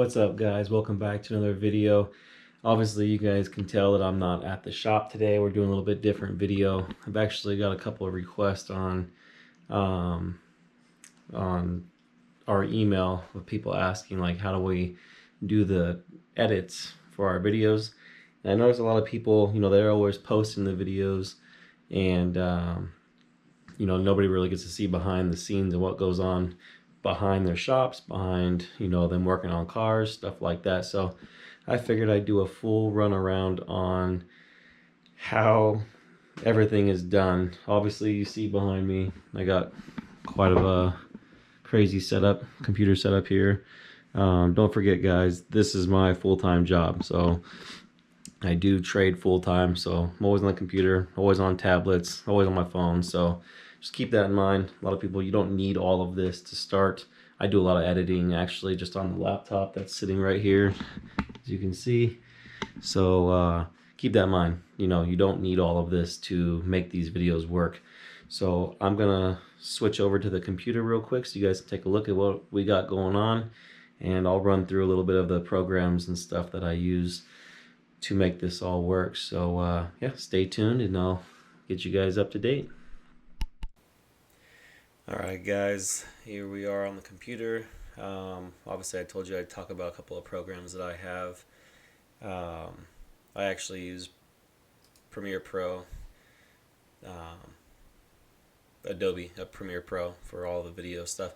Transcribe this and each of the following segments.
What's up, guys? Welcome back to another video. Obviously you guys can tell that I'm not at the shop today. We're doing a little bit different video. I've actually got a couple of requests um, on our email with people asking like how do we do the edits for our videos. And I noticed a lot of people, they're always posting the videos, and nobody really gets to see behind the scenes of what goes on behind their shops, behind them working on cars, stuff like that. So I figured I'd do a full run around on how everything is done. Obviously you see behind me I got quite of a crazy computer setup here. Don't forget, guys, this is my full-time job, so I do trade full-time, so I'm always on the computer, always on tablets, always on my phone. So just keep that in mind. A lot of people, you don't need all of this to start. I do a lot of editing actually just on the laptop that's sitting right here, as you can see. So keep that in mind. You don't need all of this to make these videos work. So I'm gonna switch over to the computer real quick so you guys can take a look at what we got going on, and I'll run through a little bit of the programs and stuff that I use to make this all work. So yeah, stay tuned and I'll get you guys up to date. Alright guys, here we are on the computer. Obviously I told you I'd talk about a couple of programs that I have. I actually use Premiere Pro, Adobe Premiere Pro for all the video stuff.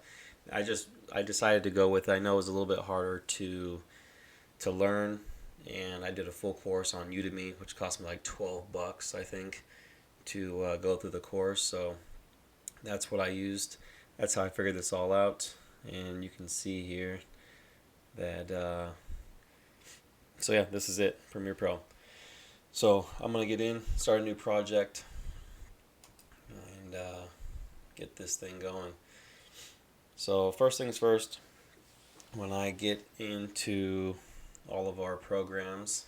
I decided to go with it. I know it was a little bit harder to learn, and I did a full course on Udemy, which cost me like 12 bucks, I think, to go through the course. So that's what I used. That's how I figured this all out. And you can see here that so yeah, this is it, Premiere Pro. So I'm gonna get in, start a new project, and get this thing going. So first things first, when I get into all of our programs,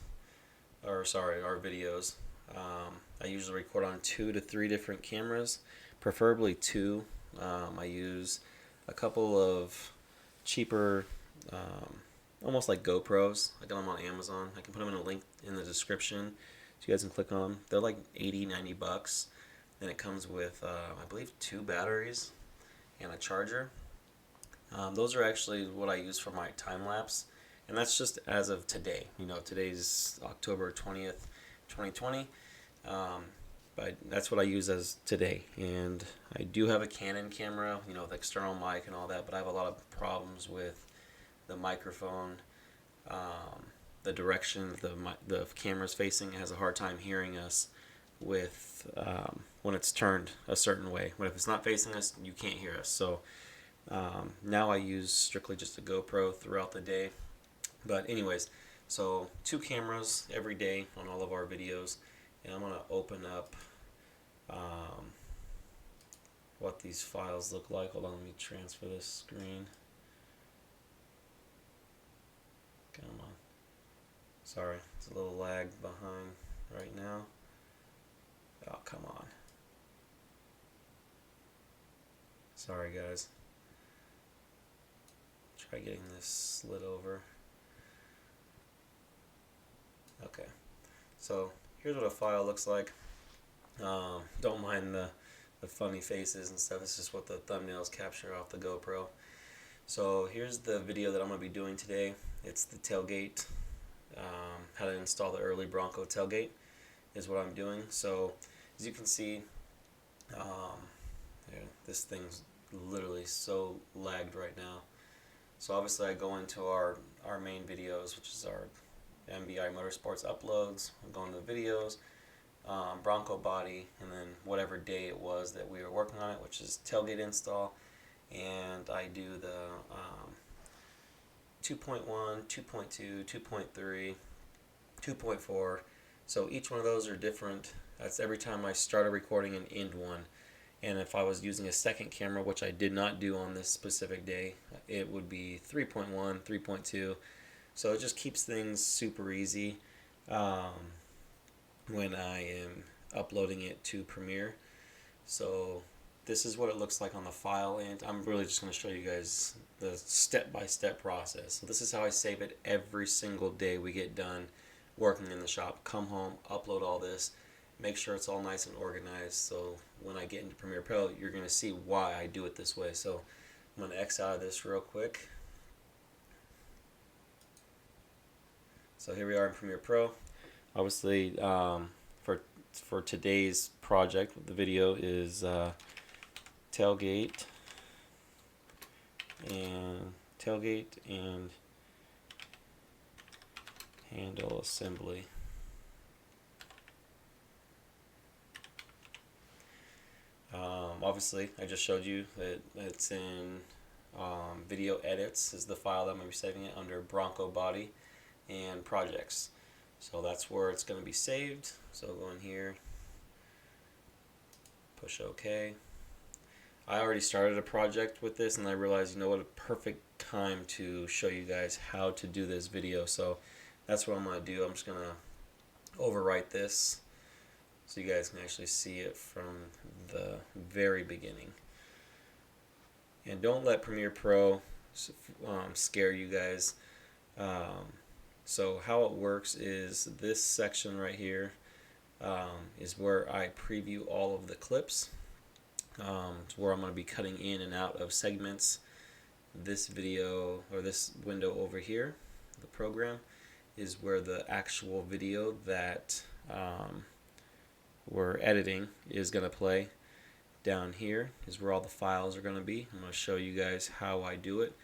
our videos, I usually record on 2 to 3 different cameras, preferably 2. I use a couple of cheaper, almost like GoPros. I got them on Amazon. I can put them in a link in the description so you guys can click on them. They're like 80-90 bucks, and it comes with I believe 2 batteries and a charger. Those are actually what I use for my time lapse, and that's just as of today. Today's October 20th, 2020. But that's what I use as today. And I do have a Canon camera, with external mic and all that, but I have a lot of problems with the microphone, the direction the camera's facing. It has a hard time hearing us with when it's turned a certain way. But if it's not facing us, you can't hear us. So now I use strictly just a GoPro throughout the day. But anyways, so 2 cameras every day on all of our videos. And I'm going to open up what these files look like. Hold on, let me transfer this screen. Come on. Sorry, it's a little lag behind right now. Oh, come on. Sorry, guys. Try getting this slid over. Okay. So here's what a file looks like. Don't mind the funny faces and stuff. It's just what the thumbnails capture off the GoPro. So here's the video that I'm going to be doing today. It's the tailgate. How to install the early Bronco tailgate is what I'm doing. So as you can see, this thing's literally so lagged right now. So obviously I go into our main videos, which is our MBI Motorsports uploads. I'm going to the videos, Bronco body, and then whatever day it was that we were working on it, which is tailgate install. And I do the 2.1, 2.2, 2.3, 2.4. So each one of those are different. That's every time I start a recording and end one. And if I was using a second camera, which I did not do on this specific day, it would be 3.1, 3.2. So it just keeps things super easy when I am uploading it to Premiere. So this is what it looks like on the file, and I'm really just going to show you guys the step-by-step process. So this is how I save it every single day we get done working in the shop. Come home, upload all this, make sure it's all nice and organized, so when I get into Premiere Pro, you're going to see why I do it this way. So I'm going to X out of this real quick. So here we are in Premiere Pro. Obviously, for today's project, the video is tailgate and handle assembly. Obviously, I just showed you that it's in video edits is the file that I'm going to be saving it under Bronco body and projects. So that's where it's going to be saved. So go in here, push OK. I already started a project with this, and I realized, you know what, a perfect time to show you guys how to do this video. So that's what I'm going to do. I'm just going to overwrite this so you guys can actually see it from the very beginning. And don't let Premiere Pro scare you guys. So how it works is this section right here is where I preview all of the clips. It's where I'm going to be cutting in and out of segments. This video, or this window over here, the program, is where the actual video that we're editing is going to play. Down here is where all the files are going to be. I'm going to show you guys how I do it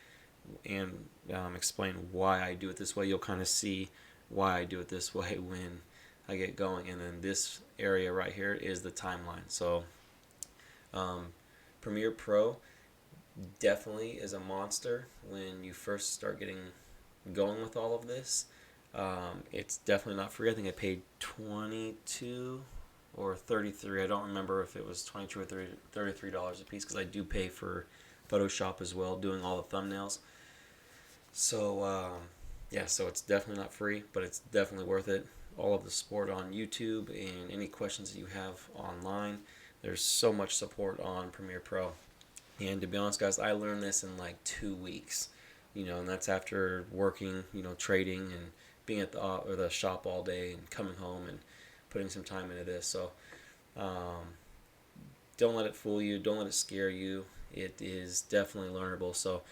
and explain why I do it this way. You'll kind of see why I do it this way when I get going. And then this area right here is the timeline. So Premiere Pro definitely is a monster when you first start getting going with all of this. It's definitely not free. I think I paid $22 or $33. I don't remember if it was $22 or $33 a piece, because I do pay for Photoshop as well, doing all the thumbnails. So yeah, so it's definitely not free, but it's definitely worth it. All of the support on YouTube and any questions that you have online, there's so much support on Premiere Pro. And to be honest, guys, I learned this in like 2 weeks, you know, and that's after working, you know, trading and being at the shop all day and coming home and putting some time into this. So don't let it fool you. Don't let it scare you. It is definitely learnable. So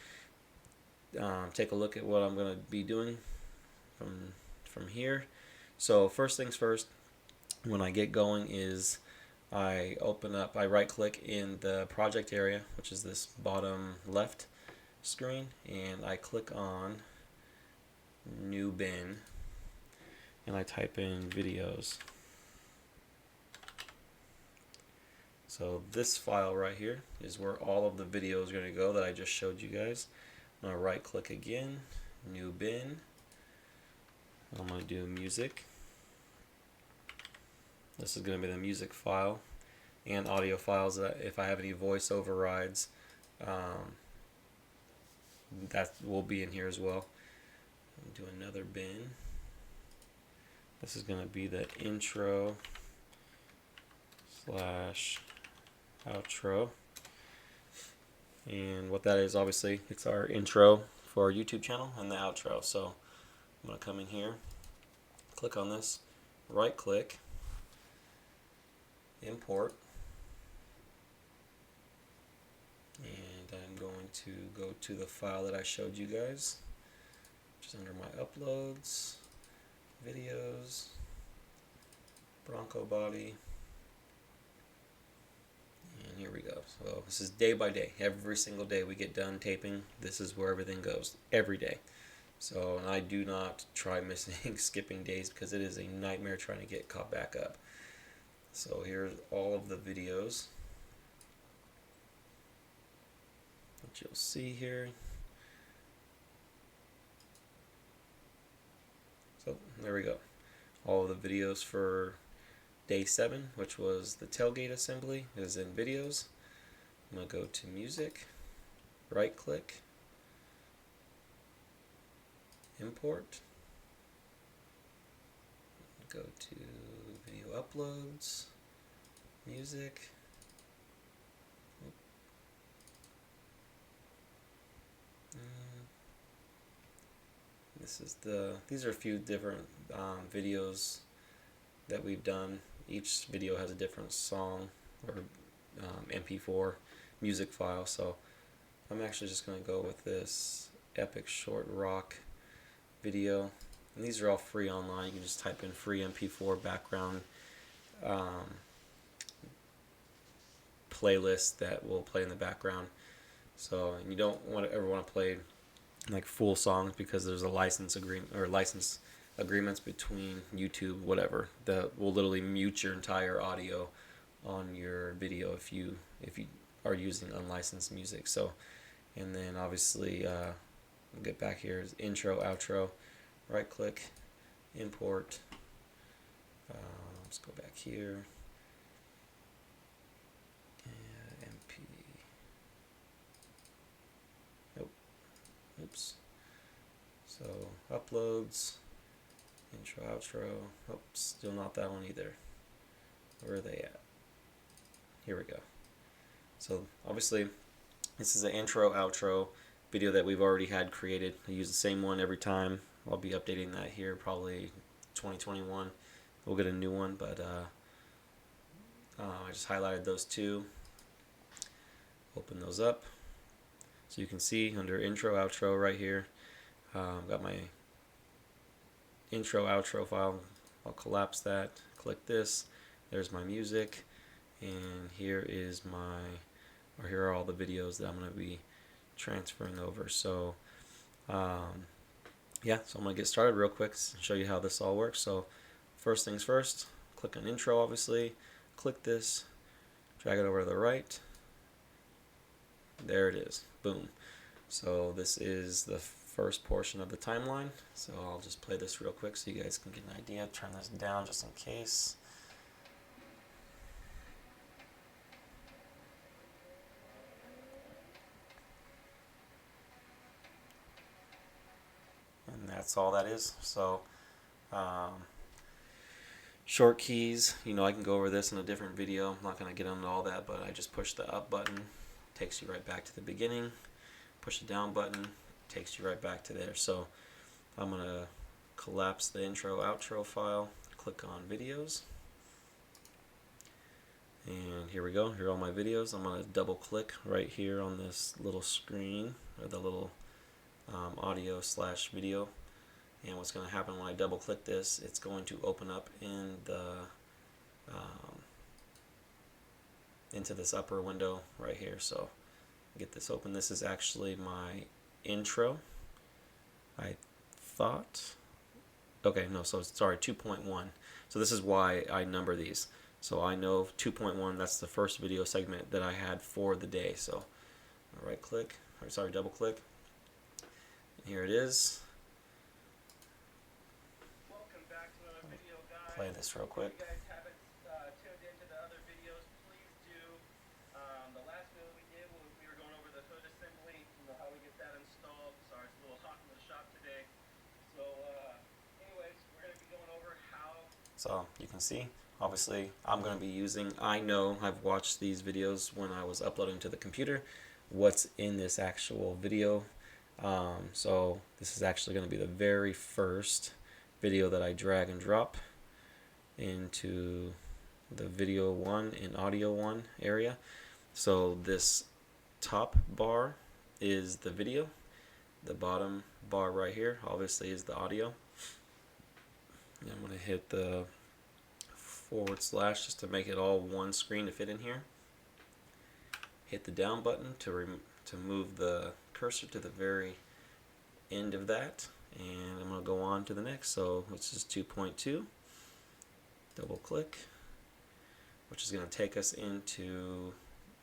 take a look at what I'm going to be doing from here. So first things first, when I get going is I right click in the project area, which is this bottom left screen, and I click on new bin and I type in videos. So this file right here is where all of the videos are going to go that I just showed you guys. I'm going to right click again, new bin. I'm going to do music. This is going to be the music file and audio files. That if I have any voice overrides, that will be in here as well. Do another bin. This is going to be the intro / outro. And what that is, obviously, it's our intro for our YouTube channel and the outro. So I'm going to come in here, click on this, right click, import, and I'm going to go to the file that I showed you guys, which is under my uploads, videos, Bronco body, and here we go. So this is day by day. Every single day we get done taping, this is where everything goes, every day. So, and I do not try missing, skipping days, because it is a nightmare trying to get caught back up. So here's all of the videos that you'll see here. So there we go. All of the videos for day 7, which was the tailgate assembly, is in videos. I'm going to go to music, right click, import, go to video uploads, music, these are a few different videos that we've done. Each video has a different song or MP4 music file. So I'm actually just going to go with this epic short rock video. And these are all free online. You can just type in free MP4 background playlist that will play in the background. So you don't ever want to play like full songs because there's a license agreement or license agreements between YouTube, whatever, that will literally mute your entire audio on your video if you are using unlicensed music. So, and then obviously we'll get back here is intro, outro. Right click, import. Let's go back here. MP. Nope. Oops. So uploads, intro, outro. Oops, still not that one either. Where are they at? Here we go. So obviously this is an intro, outro video that we've already had created. I use the same one every time. I'll be updating that here probably 2021. We'll get a new one, but I just highlighted those two. Open those up. So you can see under intro, outro right here, got my intro, outro file. I'll collapse that, click this, there's my music, and here are all the videos that I'm going to be transferring over. So yeah, so I'm going to get started real quick and show you how this all works. So first things first, click on intro, obviously, click this, drag it over to the right, there it is, boom. So this is the first portion of the timeline. So I'll just play this real quick so you guys can get an idea. Turn this down just in case. And that's all that is. So short keys, I can go over this in a different video. I'm not going to get into all that, but I just push the up button, takes you right back to the beginning. Push the down button, takes you right back to there. So I'm going to collapse the intro, outro file, click on videos. And here we go, here are all my videos. I'm going to double click right here on this little screen, or the little audio / video. And what's going to happen when I double click this, it's going to open up in the into this upper window right here. So get this open. This is actually my intro, I thought. Okay, no, so sorry, 2.1. So this is why I number these. So I know 2.1, that's the first video segment that I had for the day. So right click, or sorry, double click. And here it is. Welcome back to another video, guys. Play this real quick. If you guys haven't tuned into the other videos, please do. The last video we did, we were going over the hood assembly, how we get that installed. Sorry, it's a little hot in the shop today. So anyways, we're going to be going over how. So you can see, obviously, I'm going to be using, I know I've watched these videos when I was uploading to the computer, what's in this actual video. So this is actually going to be the very first video that I drag and drop into the video 1 and audio 1 area. So this top bar is the video, the bottom bar right here obviously is the audio. And I'm going to hit the / just to make it all one screen to fit in here. Hit the down button to move the cursor to the very end of that, and I'm going to go on to the next. So this is 2.2. Double click, which is going to take us into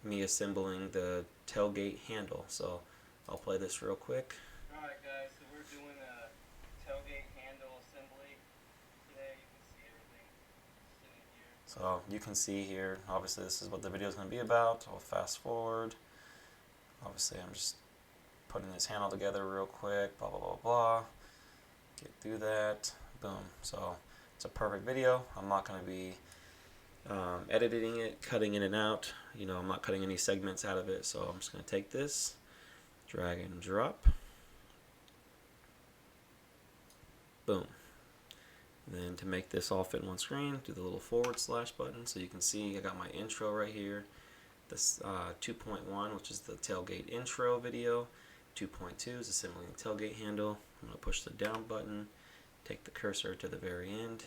me assembling the tailgate handle. So I'll play this real quick. Alright guys, so we're doing a tailgate handle assembly today. You can see everything sitting here. So you can see here, obviously this is what the video is going to be about. I'll fast forward. Obviously I'm just putting this handle together real quick, blah blah blah blah. Get through that, boom. So it's a perfect video. I'm not going to be editing it, cutting in and out. I'm not cutting any segments out of it. So I'm just going to take this, drag and drop. Boom. And then to make this all fit in one screen, do the little / button so you can see I got my intro right here. This 2.1, which is the tailgate intro video. 2.2 is assembling the tailgate handle. I'm going to push the down button, take the cursor to the very end,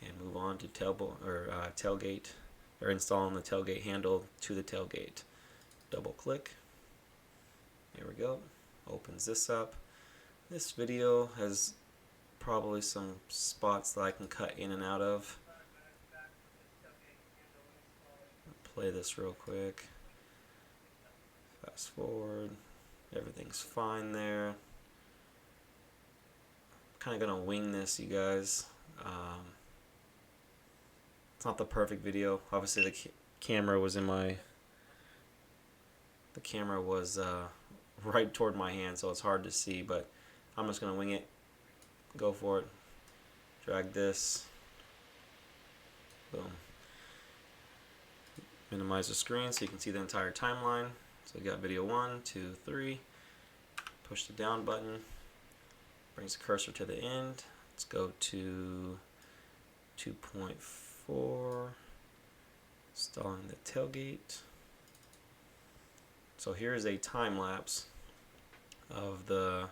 and move on to tailgate, or installing the tailgate handle to the tailgate. Double click. There we go. Opens this up. This video has probably some spots that I can cut in and out of. Play this real quick. Fast forward. Everything's fine there. Kind of gonna wing this, you guys. It's not the perfect video. Obviously, the camera was right toward my hand, so it's hard to see. But I'm just gonna wing it. Go for it. Drag this. Boom. Minimize the screen so you can see the entire timeline. So we got video 1, 2, 3. Push the down button. Brings the cursor to the end. Let's go to 2.4. Installing the tailgate. So here's a time lapse of the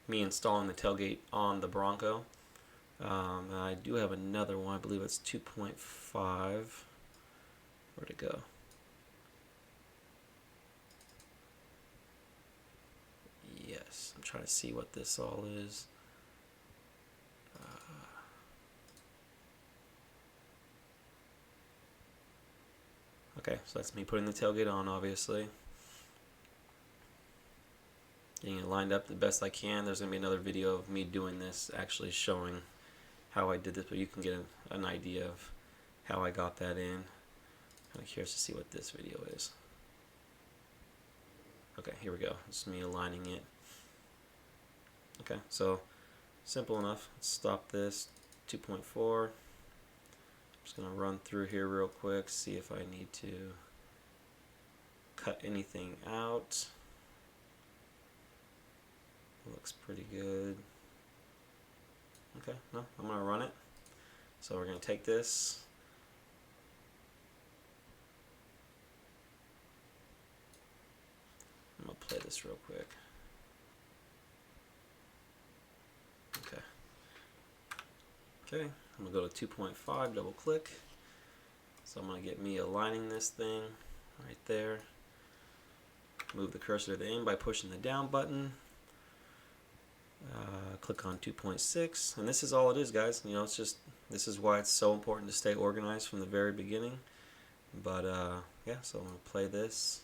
me installing the tailgate on the Bronco. And I do have another one. I believe it's 2.5. Where'd it go? Yes, I'm trying to see what this all is. Okay, so that's me putting the tailgate on, obviously. Getting it lined up the best I can. There's going to be another video of me doing this, actually showing how I did this, but you can get an idea of how I got that in. I'm curious to see what this video is. Okay, here we go. It's me aligning it. Okay, so simple enough. Let's stop this. 2.4. I'm just going to run through here real quick, see if I need to cut anything out. Looks pretty good. Okay, no, I'm going to run it. So we're going to take this. I'm going to play this real quick. Okay. Okay, I'm going to go to 2.5, double click. So I'm going to get me aligning this thing right there. Move the cursor to the end by pushing the down button. Click on 2.6, and this is all it is, guys. You know, it's just, this is why it's so important to stay organized from the very beginning. But yeah, so I'm going to play this.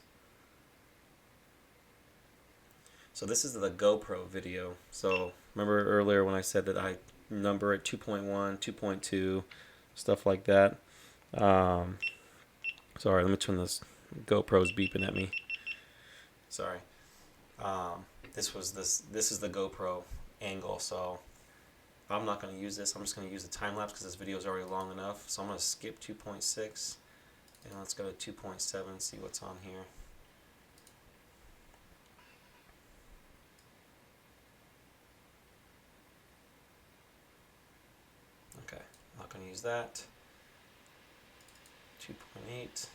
So this is the GoPro video. So remember earlier when I said that I number it 2.1, 2.2, stuff like that. Sorry, let me turn this. GoPro's beeping at me. Sorry. This is the GoPro angle, so I'm not going to use this. I'm just going to use the time lapse because this video is already long enough. So I'm going to skip 2.6 and let's go to 2.7, see what's on here. Okay, I'm not going to use that. 2.8.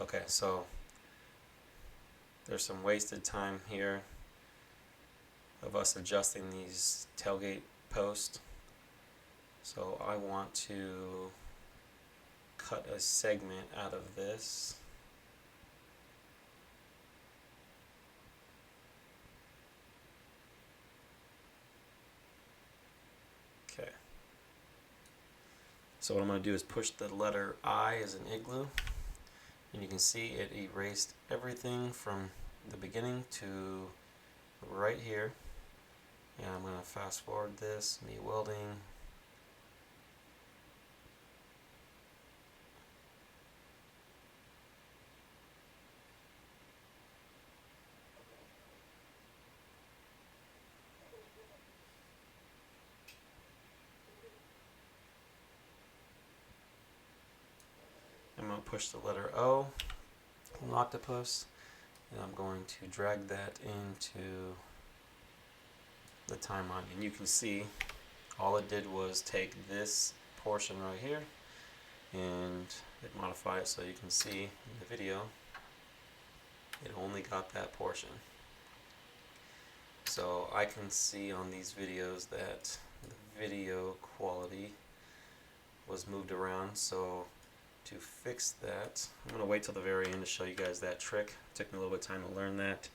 Okay, so there's some wasted time here of us adjusting these tailgate posts. So I want to cut a segment out of this. Okay. So what I'm going to do is push the letter I as an igloo. And you can see it erased everything from the beginning to right here. And I'm going to fast forward this, me welding. I'm going to push the letter O, an octopus, and I'm going to drag that into the timeline, and you can see all it did was take this portion right here and it modified it so you can see in the video it only got that portion. So I can see on these videos that the video quality was moved around, so to fix that, I'm going to wait till the very end to show you guys that trick. It took me a little bit of time to learn that.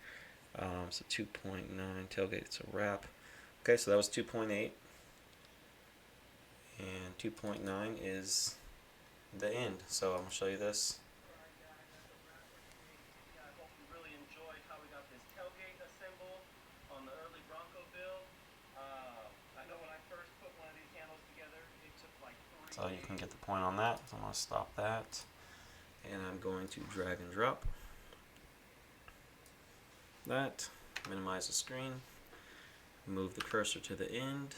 So 2.9 tailgate, it's a wrap. Okay, so that was 2.8, and 2.9 is the end. So I'm going to show you this. Alright guys, that's a wrap for today. Yeah, I hope you really enjoyed how we got this tailgate assembled on the early Bronco build. I know when I first put one of these handles together, it took like 3 So you can days. get the point on that. So I'm going to stop that, and I'm going to drag and drop that, minimize the screen, move the cursor to the end.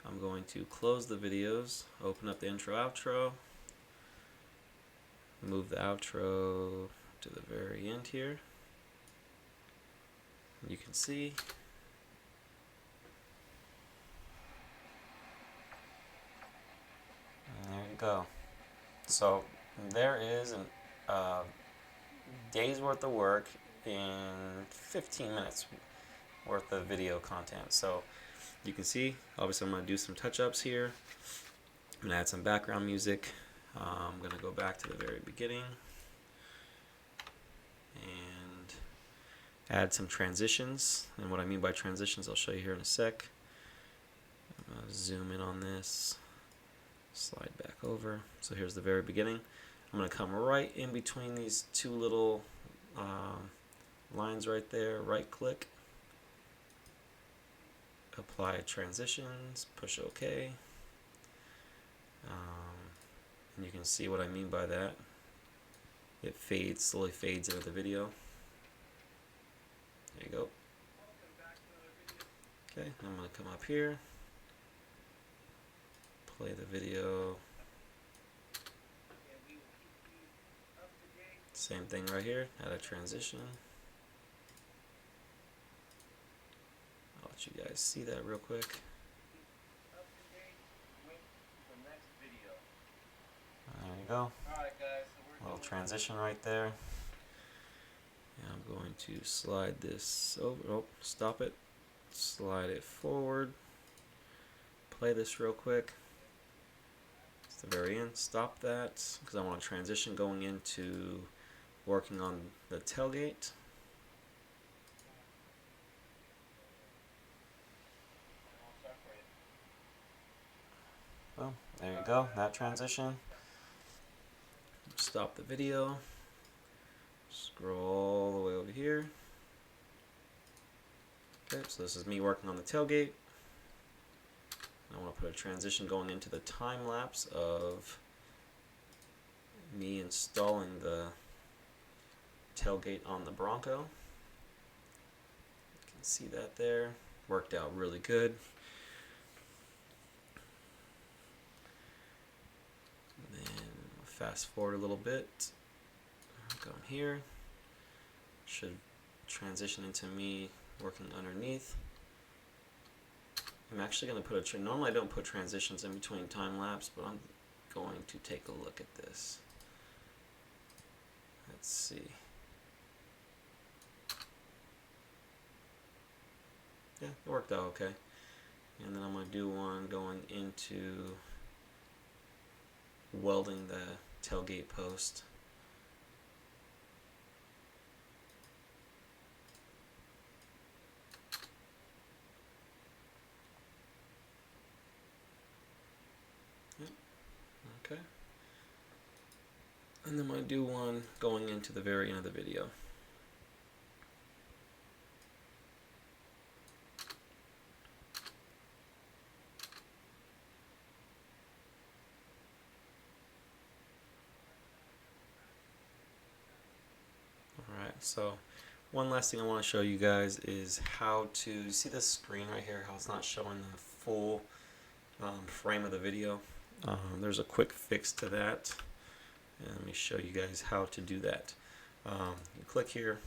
I'm going to close the videos, open up the intro outro, move the outro to the very end here. You can see and there you go. So there is a day's worth of work in 15 minutes worth of video content. So you can see, obviously I'm going to do some touch-ups here. I'm going to add some background music. I'm going to go back to the very beginning and add some transitions. And what I mean by transitions I'll show you here in a sec. I'm going to zoom in on this, slide back over. So here's the very beginning. I'm going to come right in between these two little lines right there, right click, apply transitions, push OK, and you can see what I mean by that. It fades, slowly fades into the video. There you go. Welcome back to another video. Okay, I'm going to come up here, play the video. And we will keep you up to date. Same thing right here, add a transition. I'll let you guys see that real quick. Up to date with the next video. There you go. Alright guys, so we're Little doing transition right there. And I'm going to slide this over. Oh, stop it. Slide it forward. Play this real quick. It's the very end. Stop that because I want to transition going into working on the tailgate. I'll start for you. Boom. There you go. That transition. Stop the video. Scroll all the way over here. Okay, so this is me working on the tailgate. I want to put a transition going into the time lapse of me installing the tailgate on the Bronco. You can see that there. Worked out really good. And then fast forward a little bit. Come here. Should transition into me working underneath. I'm actually going to put a normally I don't put transitions in between time lapse, but I'm going to take a look at this. Let's see. Yeah, it worked out okay. And then I'm going to do one going into welding the tailgate post. Okay. And then I'm going to do one going into the very end of the video. Alright, so one last thing I want to show you guys is how to see this screen right here, how it's not showing the full frame of the video. There's a quick fix to that, and let me show you guys how to do that. You click here,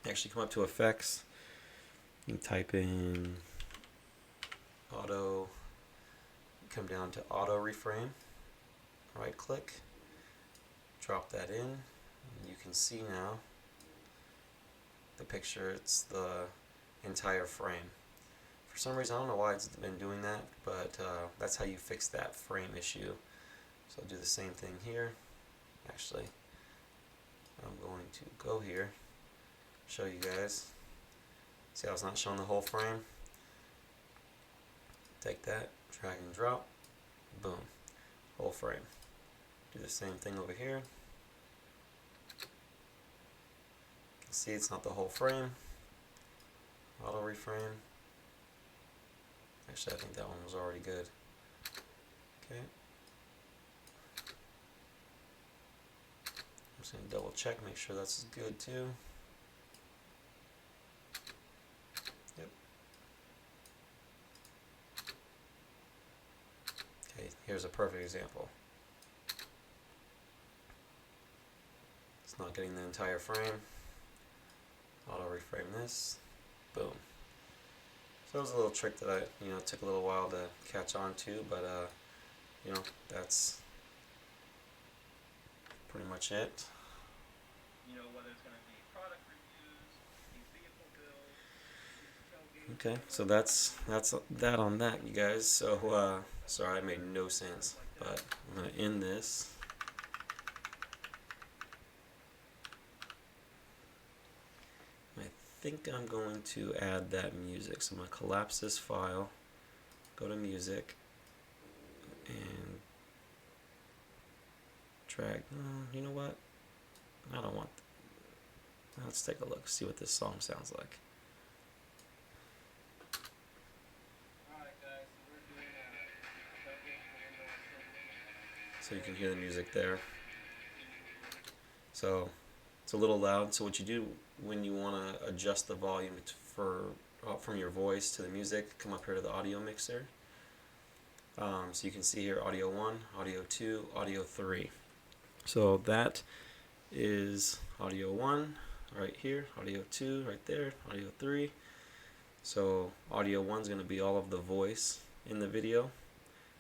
actually come up to effects, you can type in auto, come down to auto reframe, right click, drop that in, and you can see now the picture, it's the entire frame. For some reason, I don't know why it's been doing that, but that's how you fix that frame issue. So I'll do the same thing here. Actually, I'm going to go here, show you guys. See how it's not showing the whole frame? Take that, drag and drop, boom, whole frame. Do the same thing over here. You can see it's not the whole frame. Auto reframe. Actually, I think that one was already good. Okay. I'm just going to double check, make sure that's good too. Yep. Okay, here's a perfect example. It's not getting the entire frame. Auto reframe this. Boom. So that was a little trick that I, took a little while to catch on to, but that's pretty much it. Whether it's going to be product reviews, these vehicle builds, Okay, so that's that on that, you guys. So sorry, I made no sense, but I'm gonna end this. I think I'm going to add that music. So I'm gonna collapse this file, go to music, and drag. You know what? I don't want. Let's take a look, see what this song sounds like. So you can hear the music there. So it's a little loud. So what you do when you want to adjust the volume from your voice to the music, come up here to the audio mixer. So you can see here audio 1, audio 2, audio 3. So that is audio 1 right here, audio 2 right there, audio 3. So audio 1 is going to be all of the voice in the video.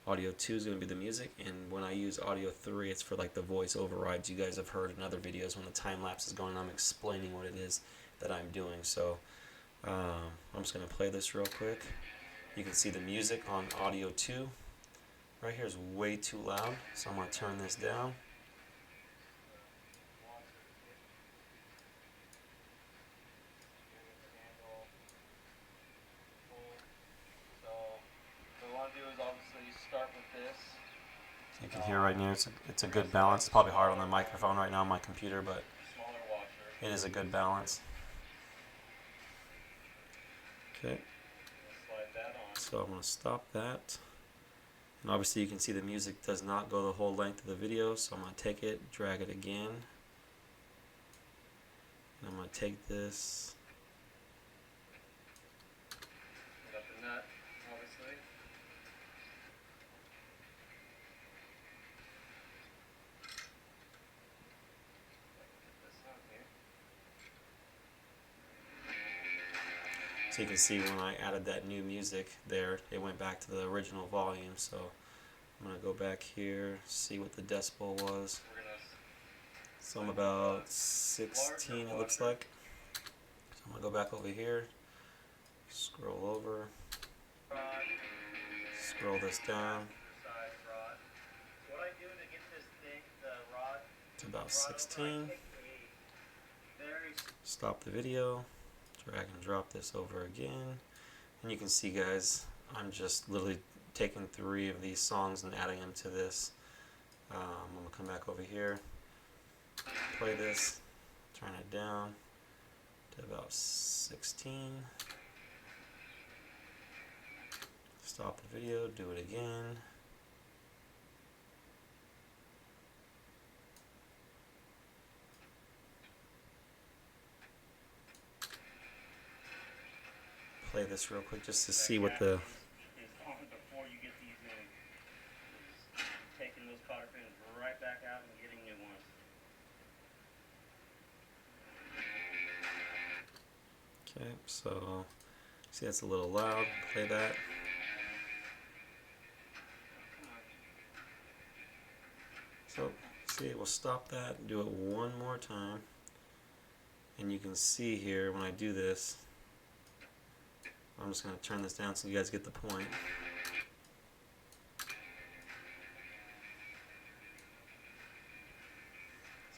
Audio 2 is going to be the music, and when I use audio 3, it's for like the voice overrides you guys have heard in other videos when the time lapse is going on. I'm explaining what it is that I'm doing. So I'm just going to play this real quick. You can see the music on audio 2 right here is way too loud, so I'm going to turn this down. You can hear right now it's a good balance. It's probably hard on the microphone right now on my computer, but it is a good balance. Okay, so I'm going to stop that. And obviously you can see the music does not go the whole length of the video, so I'm going to take it, drag it again. And I'm going to take this. Got the nut, obviously. So you can see when I added that new music there, it went back to the original volume. So I'm going to go back here, see what the decibel was. So I'm about 16, it looks like. So I'm going to go back over here, scroll over, scroll this down to about 16. Stop the video, drag and drop this over again, and you can see, guys, I'm just literally taking 3 of these songs and adding them to this. I'm going to come back over here, play this, turn it down to about 16, stop the video, do it again. Play this real quick just to see what the... Before you get these in, taking those cotter pins right back out and getting new ones. Okay, so see that's a little loud. Play that. So see, we'll stop that and do it one more time. And you can see here when I do this, I'm just going to turn this down so you guys get the point.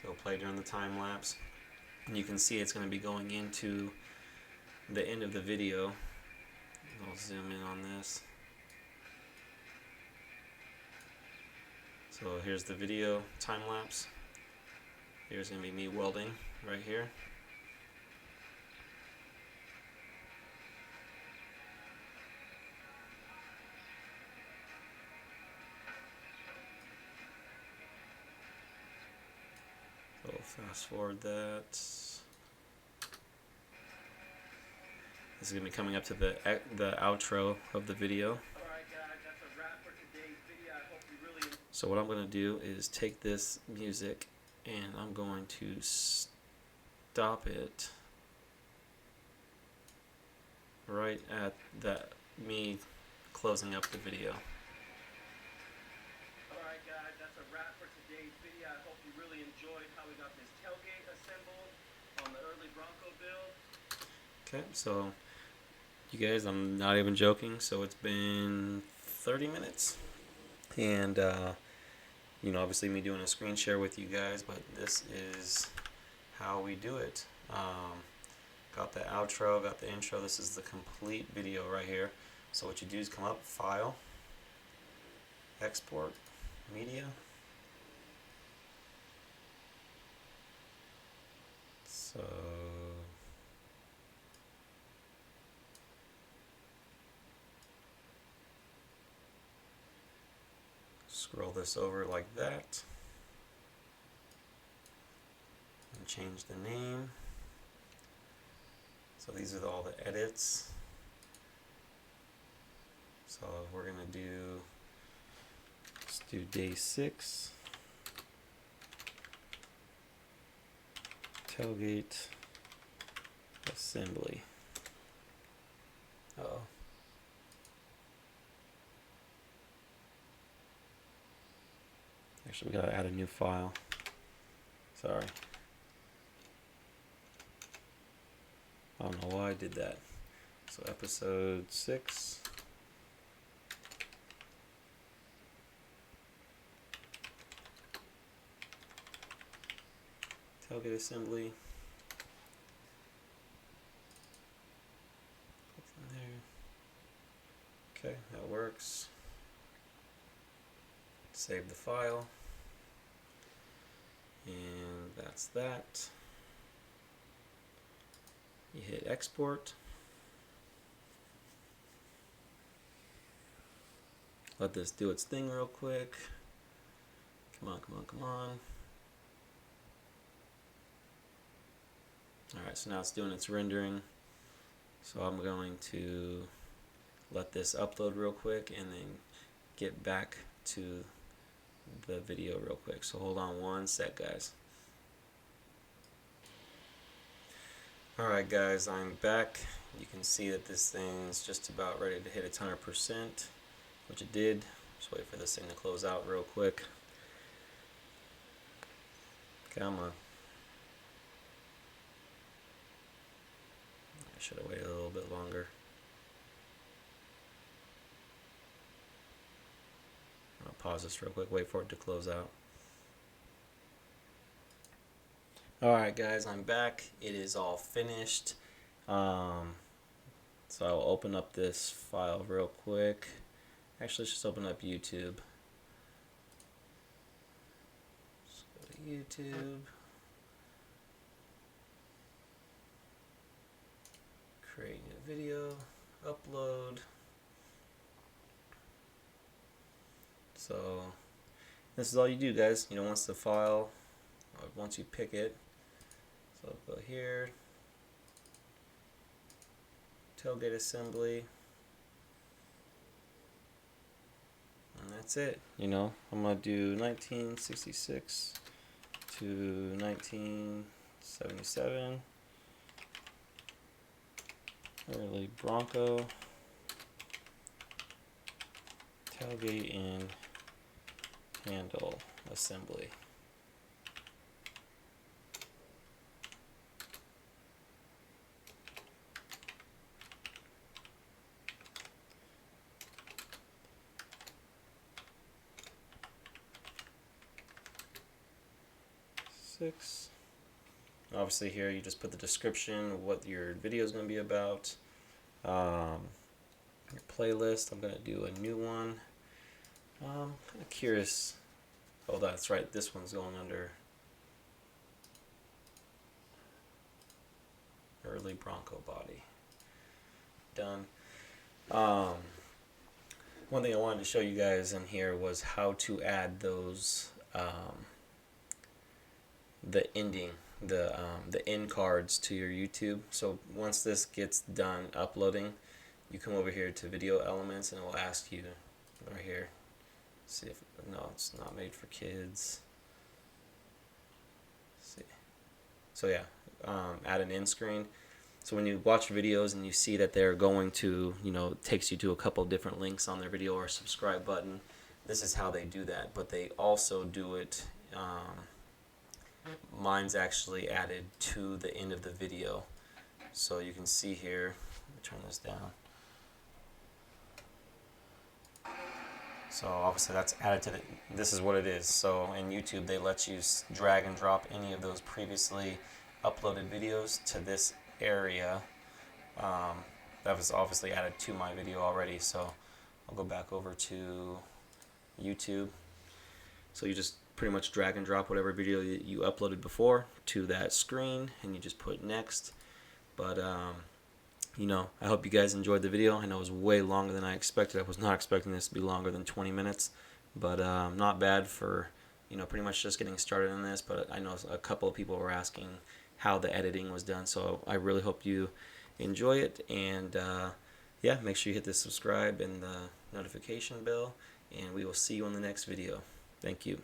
So it'll play during the time lapse. And you can see it's going to be going into the end of the video. I'll zoom in on this. So here's the video time lapse. Here's going to be me welding right here. So fast forward that. This is going to be coming up to the outro of the video. Alright guys, that's a wrap for today's video. I hope you really So what I'm going to do is take this music and I'm going to stop it right at me closing up the video. Alright guys, that's a wrap for today's video. I hope you really enjoyed how we got this tailgate assembled on the early Bronco build. Okay, so you guys, I'm not even joking, so it's been 30 minutes. And you know, obviously me doing a screen share with you guys, but this is how we do it. Got the outro, got the intro. This is the complete video right here. So what you do is come up, File, Export, Media. So scroll this over like that and change the name. So these are all the edits. So we're gonna do, let's do day 6, tailgate assembly. Uh-oh. Actually, we gotta add a new file. Sorry. I don't know why I did that. So episode 6. Tailgate assembly. Click in there. Okay, that works. Save the file. And that's that. You hit export. Let this do its thing real quick. Come on, come on, come on. Alright, so now it's doing its rendering. So I'm going to let this upload real quick and then get back to the video real quick. So hold on one sec, guys. Alright guys, I'm back. You can see that this thing's just about ready to hit its 100%, which it did. Just wait for this thing to close out real quick. Come on. I should have waited a little bit longer. I'll pause this real quick, wait for it to close out. Alright guys, I'm back. It is all finished. So I'll open up this file real quick. Actually, let's just open up YouTube. Let's go to YouTube. Create a video, upload. So this is all you do, guys. You know, once the file, once you pick it, so I'll go here, tailgate assembly, and that's it. You know, I'm gonna do 1966 to 1977. Early Bronco tailgate and handle assembly. Six. Obviously here you just put the description of what your video is going to be about. Your playlist, I'm going to do a new one. Kind of curious. Oh, that's right, this one's going under early Bronco body. Done. One thing I wanted to show you guys in here was how to add those the end cards to your YouTube. So once this gets done uploading, you come over here to video elements and it will ask you right here. See if no, it's not made for kids. Let's see. So yeah, add an end screen. So when you watch videos and you see that they're going to, it takes you to a couple different links on their video or a subscribe button. This is how they do that, but they also do it. Mine's actually added to the end of the video. So you can see here, let me turn this down. So obviously that's added to this is what it is. So in YouTube they let you drag and drop any of those previously uploaded videos to this area. That was obviously added to my video already. So I'll go back over to YouTube. So you just pretty much drag and drop whatever video you uploaded before to that screen and you just put next. But I hope you guys enjoyed the video. I know it was way longer than I expected. I was not expecting this to be longer than 20 minutes, but not bad for pretty much just getting started on this. But I know a couple of people were asking how the editing was done, so I really hope you enjoy it. And yeah, make sure you hit the subscribe and the notification bell, and we will see you on the next video. Thank you.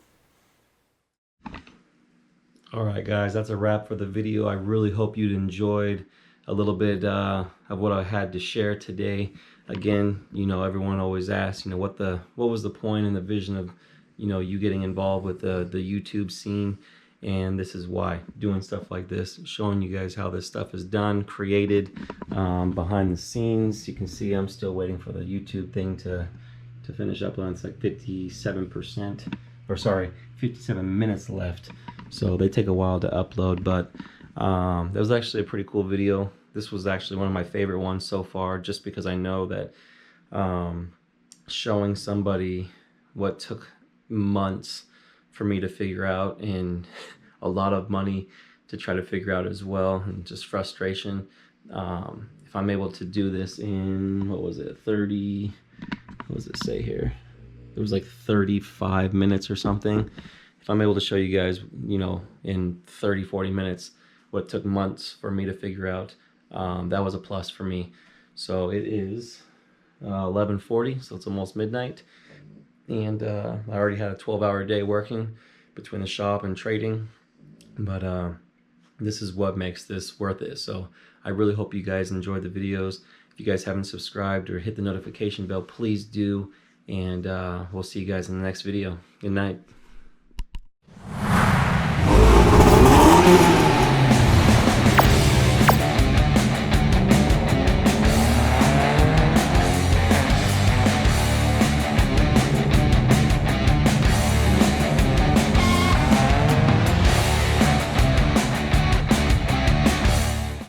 Alright guys, that's a wrap for the video. I really hope you'd enjoyed a little bit of what I had to share today. Again, everyone always asks, what was the point and the vision of you getting involved with the YouTube scene, and this is why. Doing stuff like this, showing you guys how this stuff is done, created behind the scenes. You can see I'm still waiting for the YouTube thing to finish uploading. It's like 57%, or sorry, 57 minutes left. So they take a while to upload, but that was actually a pretty cool video. This was actually one of my favorite ones so far, just because I know that showing somebody what took months for me to figure out, and a lot of money to try to figure out as well, and just frustration. If I'm able to do this in, what was it, 30, what does it say here? It was like 35 minutes or something. If I'm able to show you guys, in 30, 40 minutes, what took months for me to figure out, that was a plus for me. So it is 11:40, so it's almost midnight. And I already had a 12-hour day working between the shop and trading. But this is what makes this worth it. So I really hope you guys enjoyed the videos. If you guys haven't subscribed or hit the notification bell, please do. And we'll see you guys in the next video. Good night.